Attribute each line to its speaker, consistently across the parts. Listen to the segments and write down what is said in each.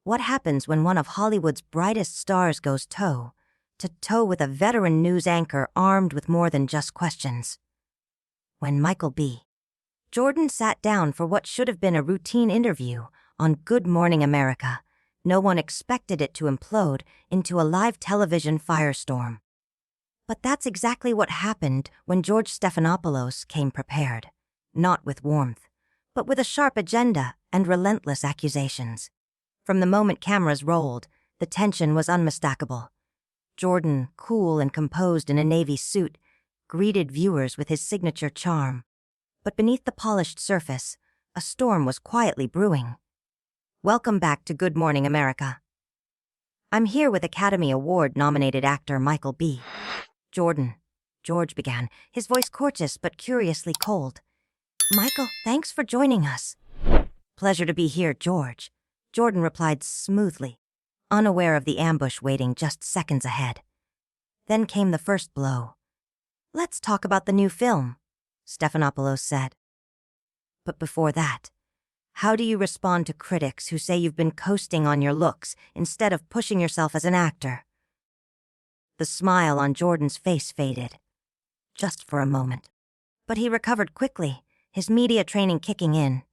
Speaker 1: What happens when one of Hollywood's brightest stars goes toe-to-toe with a veteran news anchor armed with more than just questions? When Michael B. Jordan sat down for what should have been a routine interview on Good Morning America, no one expected it to implode into a live television firestorm. But that's exactly what happened when George Stephanopoulos came prepared, not with warmth, but with a sharp agenda and relentless accusations. From the moment cameras rolled, the tension was unmistakable. Jordan, cool and composed in a navy suit, greeted viewers with his signature charm. But beneath the polished surface, a storm was quietly brewing. Welcome back to Good Morning America. I'm here with Academy Award-nominated actor Michael B. Jordan, George began, his voice courteous but curiously cold. Michael, thanks for joining us. Pleasure to be here, George, Jordan replied smoothly, unaware of the ambush waiting just seconds ahead. Then came the first blow. Let's talk about the new film, Stephanopoulos said. But before that, how do you respond to critics who say you've been coasting on your looks instead of pushing yourself as an actor? The smile on Jordan's face faded, just for a moment. But he recovered quickly, his media training kicking in.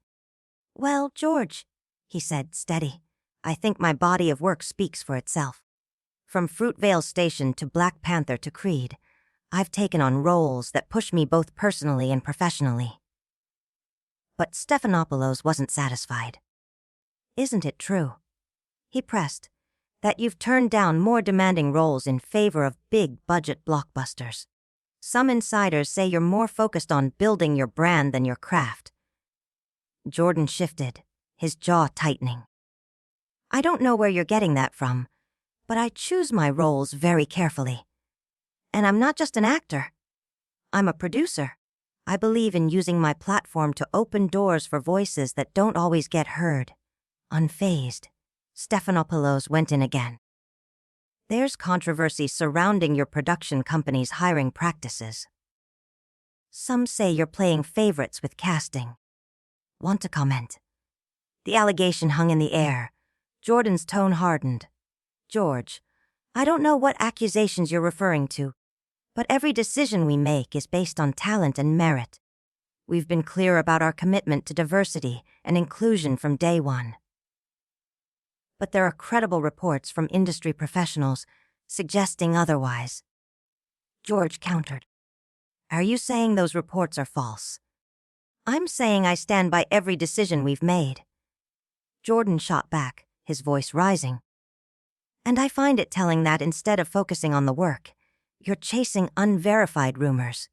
Speaker 1: Well, George, he said, steady, I think my body of work speaks for itself. From Fruitvale Station to Black Panther to Creed, I've taken on roles that push me both personally and professionally. But Stephanopoulos wasn't satisfied. Isn't it true, he pressed, that you've turned down more demanding roles in favor of big-budget blockbusters? Some insiders say you're more focused on building your brand than your craft. Jordan shifted, his jaw tightening. I don't know where you're getting that from, but I choose my roles very carefully. And I'm not just an actor. I'm a producer. I believe in using my platform to open doors for voices that don't always get heard. Unfazed, Stephanopoulos went in again. There's controversy surrounding your production company's hiring practices. Some say you're playing favorites with casting. Want to comment? The allegation hung in the air. Jordan's tone hardened. George, I don't know what accusations you're referring to, but every decision we make is based on talent and merit. We've been clear about our commitment to diversity and inclusion from day one. But there are credible reports from industry professionals suggesting otherwise. George countered. Are you saying those reports are false? I'm saying I stand by every decision we've made. Jordan shot back, his voice rising. And I find it telling that instead of focusing on the work, you're chasing unverified rumors.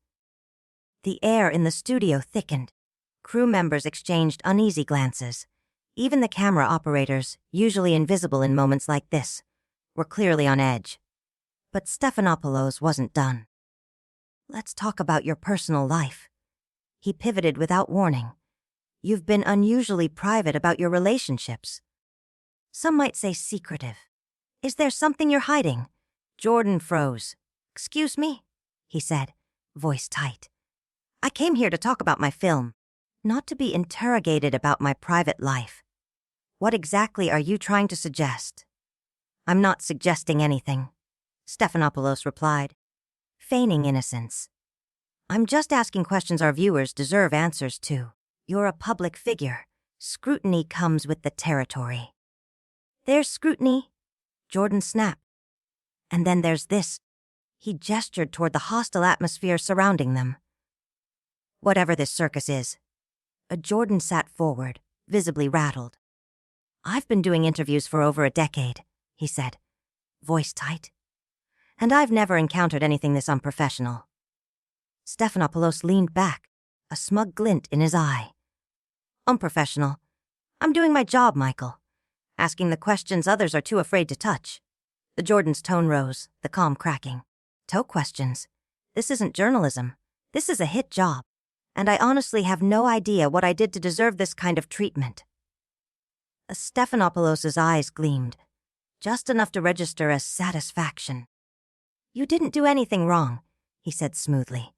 Speaker 1: The air in the studio thickened. Crew members exchanged uneasy glances. Even the camera operators, usually invisible in moments like this, were clearly on edge. But Stephanopoulos wasn't done. Let's talk about your personal life. He pivoted without warning. You've been unusually private about your relationships. Some might say secretive. Is there something you're hiding? Jordan froze. Excuse me, he said, voice tight. I came here to talk about my film, not to be interrogated about my private life. What exactly are you trying to suggest? I'm not suggesting anything, Stephanopoulos replied, feigning innocence. I'm just asking questions our viewers deserve answers to. You're a public figure. Scrutiny comes with the territory. There's scrutiny, Jordan snapped. And then there's this. He gestured toward the hostile atmosphere surrounding them. Whatever this circus is. Jordan sat forward, visibly rattled. I've been doing interviews for over a decade, he said, voice tight. And I've never encountered anything this unprofessional. Stephanopoulos leaned back, a smug glint in his eye. Unprofessional. I'm doing my job, Michael. Asking the questions others are too afraid to touch. The Jordan's tone rose, the calm cracking. Toe questions. This isn't journalism. This is a hit job. And I honestly have no idea what I did to deserve this kind of treatment. Stephanopoulos' eyes gleamed, just enough to register as satisfaction. You didn't do anything wrong, he said smoothly.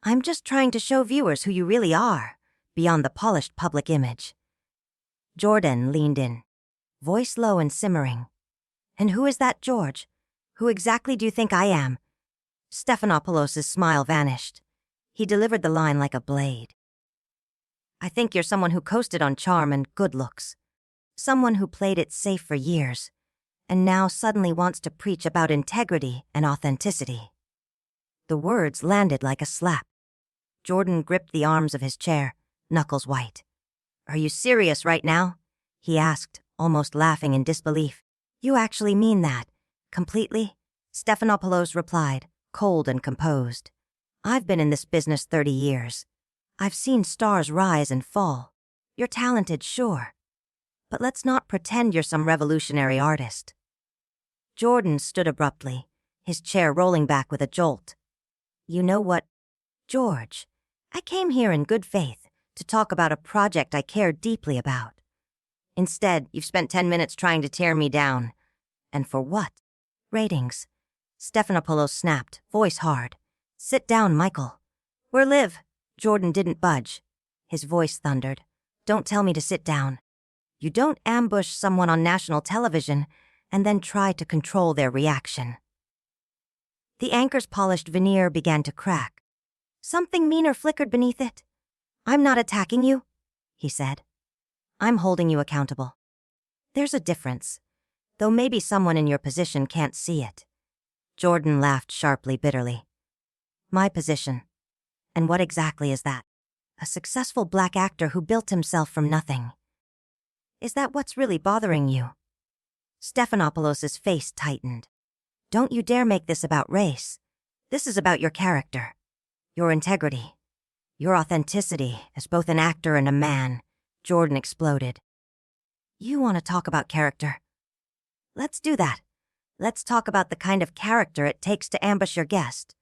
Speaker 1: I'm just trying to show viewers who you really are, beyond the polished public image. Jordan leaned in, voice low and simmering. "And who is that George? Who exactly do you think I am?" Stephanopoulos' smile vanished. He delivered the line like a blade. "I think you're someone who coasted on charm and good looks. Someone who played it safe for years, and now suddenly wants to preach about integrity and authenticity." The words landed like a slap. Jordan gripped the arms of his chair, knuckles white. "Are you serious right now?" he asked, almost laughing in disbelief. "You actually mean that? Completely?" Stephanopoulos replied, cold and composed. "I've been in this business 30 years. I've seen stars rise and fall. You're talented, sure. But let's not pretend you're some revolutionary artist." Jordan stood abruptly, his chair rolling back with a jolt. "You know what, George? I came here in good faith to talk about a project I care deeply about. Instead, you've spent 10 minutes trying to tear me down. And for what? Ratings." Stephanopoulos snapped, voice hard. "Sit down, Michael." "Where live?" Jordan didn't budge. His voice thundered. "Don't tell me to sit down. You don't ambush someone on national television and then try to control their reaction." The anchor's polished veneer began to crack. Something meaner flickered beneath it. "I'm not attacking you," he said. "I'm holding you accountable. There's a difference, though maybe someone in your position can't see it." Jordan laughed sharply, bitterly. "My position? And what exactly is that? A successful black actor who built himself from nothing. Is that what's really bothering you?" Stephanopoulos' face tightened. "Don't you dare make this about race. This is about your character, your integrity, your authenticity as both an actor and a man." Jordan exploded. "You want to talk about character? Let's do that. Let's talk about the kind of character it takes to ambush your guest,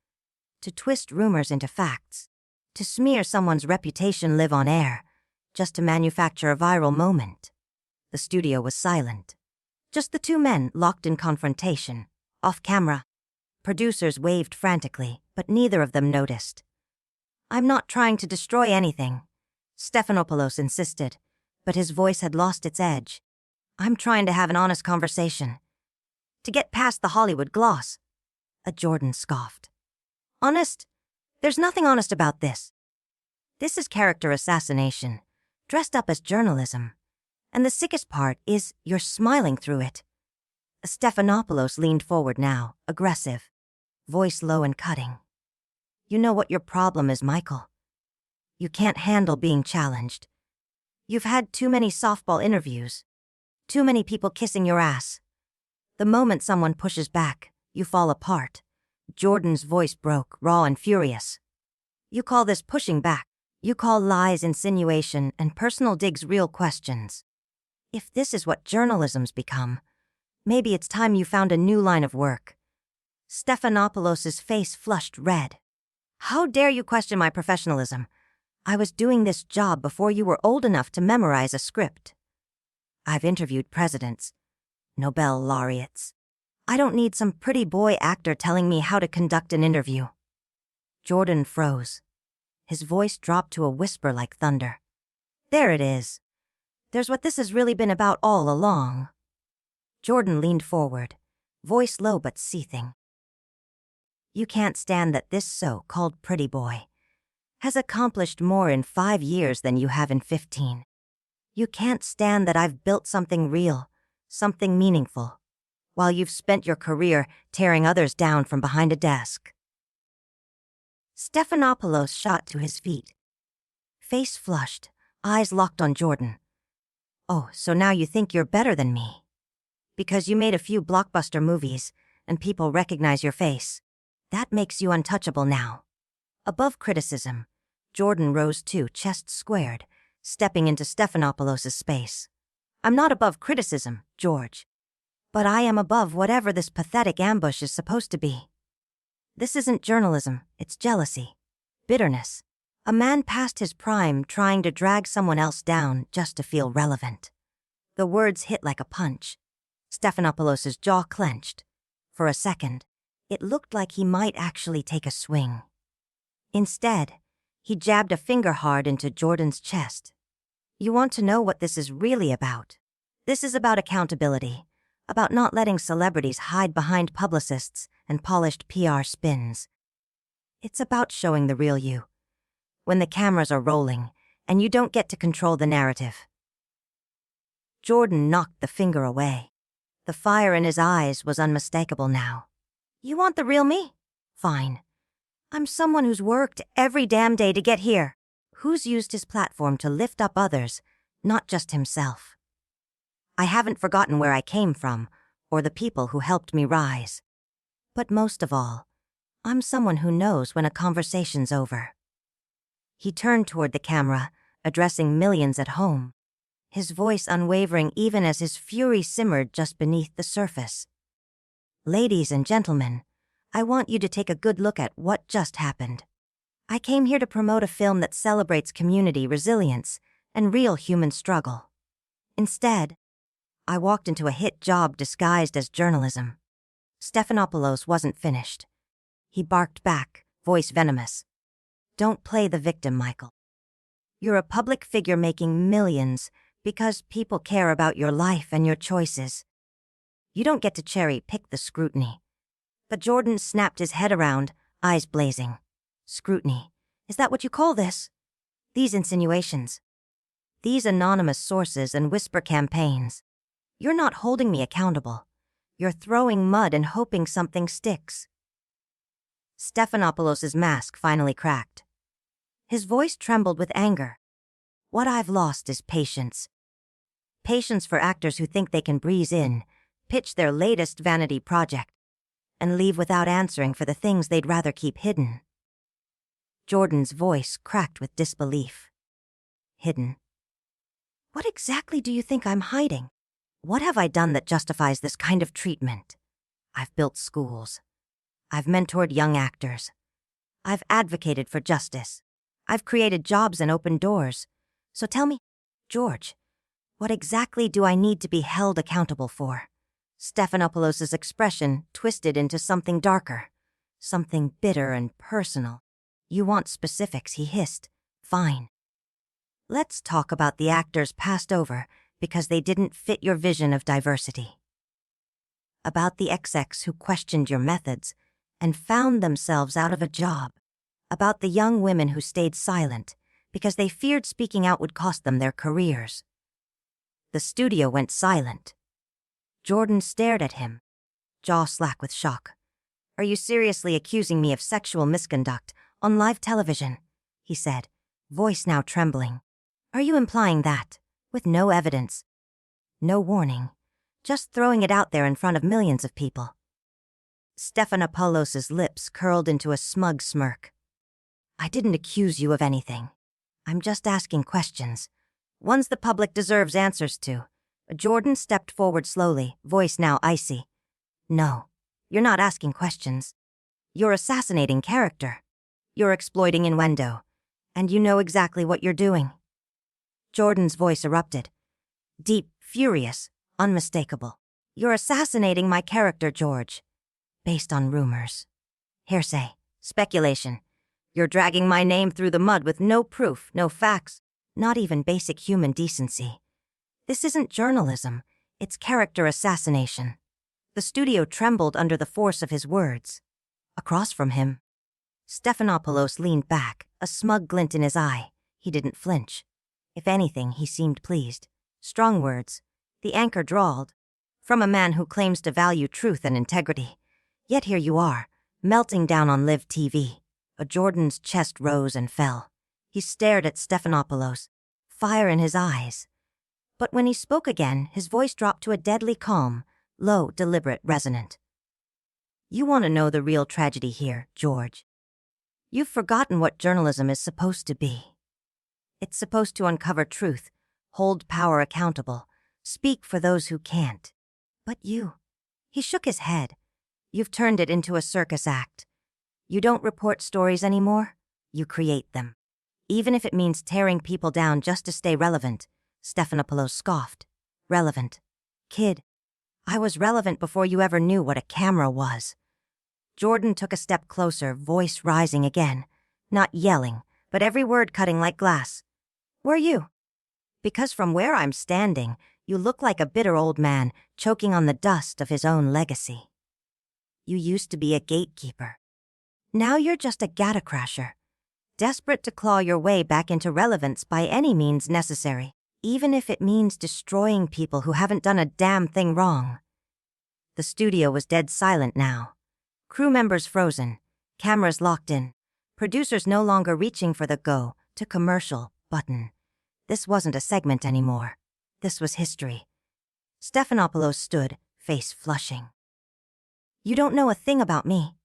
Speaker 1: to twist rumors into facts, to smear someone's reputation live on air, just to manufacture a viral moment." The studio was silent. Just the two men locked in confrontation, off camera. Producers waved frantically, but neither of them noticed. "I'm not trying to destroy anything," Stephanopoulos insisted, but his voice had lost its edge. "I'm trying to have an honest conversation. To get past the Hollywood gloss." Jordan scoffed. "Honest? There's nothing honest about this. This is character assassination, dressed up as journalism. And the sickest part is you're smiling through it." Stephanopoulos leaned forward now, aggressive, voice low and cutting. "You know what your problem is, Michael. You can't handle being challenged. You've had too many softball interviews, too many people kissing your ass. The moment someone pushes back, you fall apart." Jordan's voice broke, raw and furious. "You call this pushing back. You call lies insinuation and personal digs real questions. If this is what journalism's become, maybe it's time you found a new line of work." Stephanopoulos' face flushed red. "How dare you question my professionalism? I was doing this job before you were old enough to memorize a script. I've interviewed presidents, Nobel laureates. I don't need some pretty boy actor telling me how to conduct an interview." Jordan froze. His voice dropped to a whisper like thunder. "There it is. There's what this has really been about all along." Jordan leaned forward, voice low but seething. "You can't stand that this so-called pretty boy has accomplished more in 5 years than you have in 15. You can't stand that I've built something real, something meaningful, while you've spent your career tearing others down from behind a desk." Stephanopoulos shot to his feet. Face flushed, eyes locked on Jordan. "Oh, so now you think you're better than me? Because you made a few blockbuster movies and people recognize your face. That makes you untouchable now." Above criticism, Jordan rose too, chest squared, stepping into Stephanopoulos' space. "I'm not above criticism, George. But I am above whatever this pathetic ambush is supposed to be. This isn't journalism, it's jealousy, bitterness. A man past his prime trying to drag someone else down just to feel relevant." The words hit like a punch. Stephanopoulos' jaw clenched. For a second, it looked like he might actually take a swing. Instead, he jabbed a finger hard into Jordan's chest. "You want to know what this is really about? This is about accountability, about not letting celebrities hide behind publicists and polished PR spins. It's about showing the real you, when the cameras are rolling and you don't get to control the narrative. Jordan knocked the finger away. The fire in his eyes was unmistakable now. You want the real me? Fine. I'm someone who's worked every damn day to get here, who's used his platform to lift up others, not just himself. I haven't forgotten where I came from or the people who helped me rise. But most of all, I'm someone who knows when a conversation's over. He turned toward the camera, addressing millions at home, his voice unwavering even as his fury simmered just beneath the surface. Ladies and gentlemen, I want you to take a good look at what just happened. I came here to promote a film that celebrates community resilience and real human struggle. Instead, I walked into a hit job disguised as journalism. Stephanopoulos wasn't finished. He barked back, voice venomous. Don't play the victim, Michael. You're a public figure making millions because people care about your life and your choices. You don't get to cherry-pick the scrutiny. But Jordan snapped his head around, eyes blazing. Scrutiny. Is that what you call this? These insinuations. These anonymous sources and whisper campaigns. You're not holding me accountable. You're throwing mud and hoping something sticks. Stephanopoulos' mask finally cracked. His voice trembled with anger. What I've lost is patience. Patience for actors who think they can breeze in, pitch their latest vanity project, and leave without answering for the things they'd rather keep hidden. Jordan's voice cracked with disbelief. Hidden. What exactly do you think I'm hiding? What have I done that justifies this kind of treatment? I've built schools. I've mentored young actors. I've advocated for justice. I've created jobs and opened doors. So tell me, George, what exactly do I need to be held accountable for? Stephanopoulos' expression twisted into something darker, something bitter and personal. You want specifics, he hissed. Fine. Let's talk about the actors passed over because they didn't fit your vision of diversity. About the XX who questioned your methods and found themselves out of a job. About the young women who stayed silent because they feared speaking out would cost them their careers. The studio went silent. Jordan stared at him, jaw slack with shock. Are you seriously accusing me of sexual misconduct on live television? He said, voice now trembling. Are you implying that, with no evidence, no warning, just throwing it out there in front of millions of people? Stephanopoulos' lips curled into a smug smirk. I didn't accuse you of anything. I'm just asking questions, ones the public deserves answers to. Jordan stepped forward slowly, voice now icy. No, you're not asking questions. You're assassinating character. You're exploiting innuendo. And you know exactly what you're doing. Jordan's voice erupted. Deep, furious, unmistakable. You're assassinating my character, George. Based on rumors. Hearsay. Speculation. You're dragging my name through the mud with no proof, no facts, not even basic human decency. This isn't journalism. It's character assassination. The studio trembled under the force of his words. Across from him, Stephanopoulos leaned back, a smug glint in his eye. He didn't flinch. If anything, he seemed pleased. Strong words. The anchor drawled. From a man who claims to value truth and integrity. Yet here you are, melting down on live TV. Jordan's chest rose and fell. He stared at Stephanopoulos, fire in his eyes. But when he spoke again, his voice dropped to a deadly calm, low, deliberate, resonant. You want to know the real tragedy here, George. You've forgotten what journalism is supposed to be. It's supposed to uncover truth, hold power accountable, speak for those who can't. But you. He shook his head. You've turned it into a circus act. You don't report stories anymore, you create them. Even if it means tearing people down just to stay relevant, Stephanopoulos scoffed. Relevant. Kid, I was relevant before you ever knew what a camera was. Jordan took a step closer, voice rising again, not yelling, but every word cutting like glass. Were you? Because from where I'm standing, You look like a bitter old man choking on the dust of his own legacy. You used to be a gatekeeper. Now you're just a gatacrasher, desperate to claw your way back into relevance by any means necessary, even if it means destroying people who haven't done a damn thing wrong. The studio was dead silent now. Crew members frozen, cameras locked in, producers no longer reaching for the go to commercial button. This wasn't a segment anymore. This was history. Stephanopoulos stood, face flushing. You don't know a thing about me.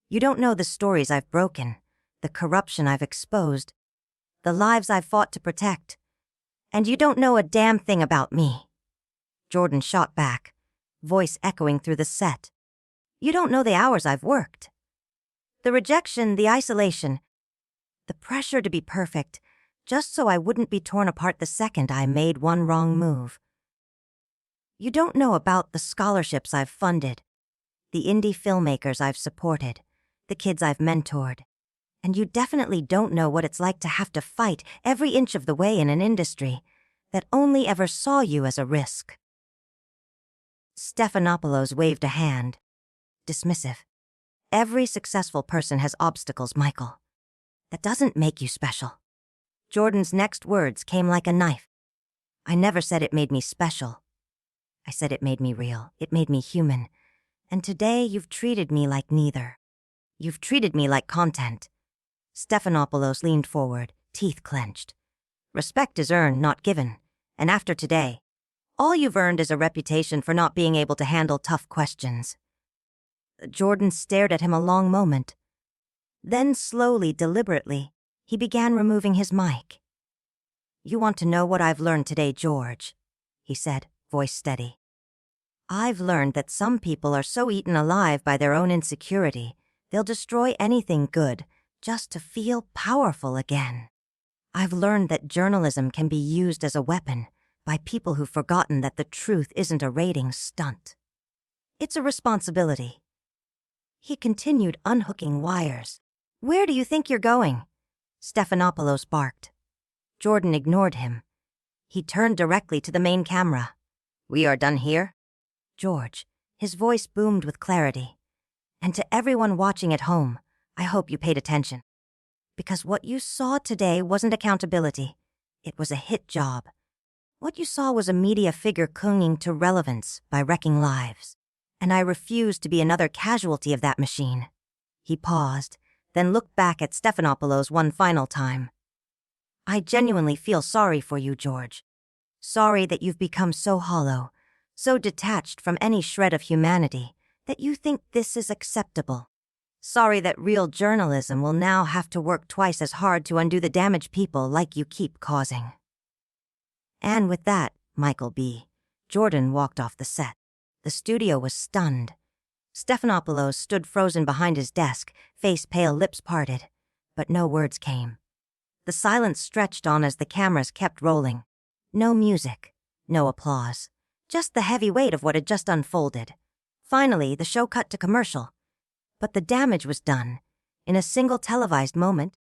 Speaker 1: You don't know the stories I've broken, the corruption I've exposed, the lives I've fought to protect. And you don't know a damn thing about me. Jordan shot back, voice echoing through the set. You don't know the hours I've worked. The rejection, the isolation, the pressure to be perfect, just so I wouldn't be torn apart the second I made one wrong move. You don't know about the scholarships I've funded, the indie filmmakers I've supported, the kids I've mentored. And you definitely don't know what it's like to have to fight every inch of the way in an industry that only ever saw you as a risk. Stephanopoulos waved a hand, dismissive. Every successful person has obstacles, Michael. That doesn't make you special. Jordan's next words came like a knife. I never said it made me special. I said it made me real. It made me human. And today you've treated me like neither. You've treated me like content. Stephanopoulos leaned forward, teeth clenched. Respect is earned, not given. And after today, all you've earned is a reputation for not being able to handle tough questions. Jordan stared at him a long moment. Then slowly, deliberately, he began removing his mic. You want to know what I've learned today, George, he said, voice steady. I've learned that some people are so eaten alive by their own insecurity, they'll destroy anything good just to feel powerful again. I've learned that journalism can be used as a weapon by people who've forgotten that the truth isn't a ratings stunt. It's a responsibility. He continued unhooking wires. Where do you think you're going? Stephanopoulos barked. Jordan ignored him. He turned directly to the main camera. We are done here? George, his voice boomed with clarity. And to everyone watching at home, I hope you paid attention. Because what you saw today wasn't accountability. It was a hit job. What you saw was a media figure clinging to relevance by wrecking lives. And I refuse to be another casualty of that machine. He paused, then looked back at Stephanopoulos one final time. I genuinely feel sorry for you, George. Sorry that you've become so hollow, so detached from any shred of humanity, that you think this is acceptable. Sorry that real journalism will now have to work twice as hard to undo the damage people like you keep causing. And with that, Michael B., Jordan walked off the set. The studio was stunned. Stephanopoulos stood frozen behind his desk, face pale, lips parted. But no words came. The silence stretched on as the cameras kept rolling. No music, no applause. Just the heavy weight of what had just unfolded. Finally, the show cut to commercial. But the damage was done. In a single televised moment,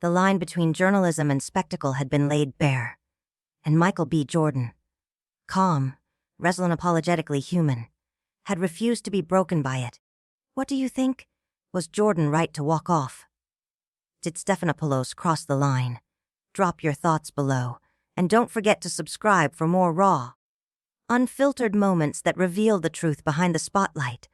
Speaker 1: the line between journalism and spectacle had been laid bare. And Michael B. Jordan, calm, resolute, unapologetically human, had refused to be broken by it. What do you think? Was Jordan right to walk off? Did Stephanopoulos cross the line? Drop your thoughts below, and don't forget to subscribe for more raw, unfiltered moments that reveal the truth behind the spotlight.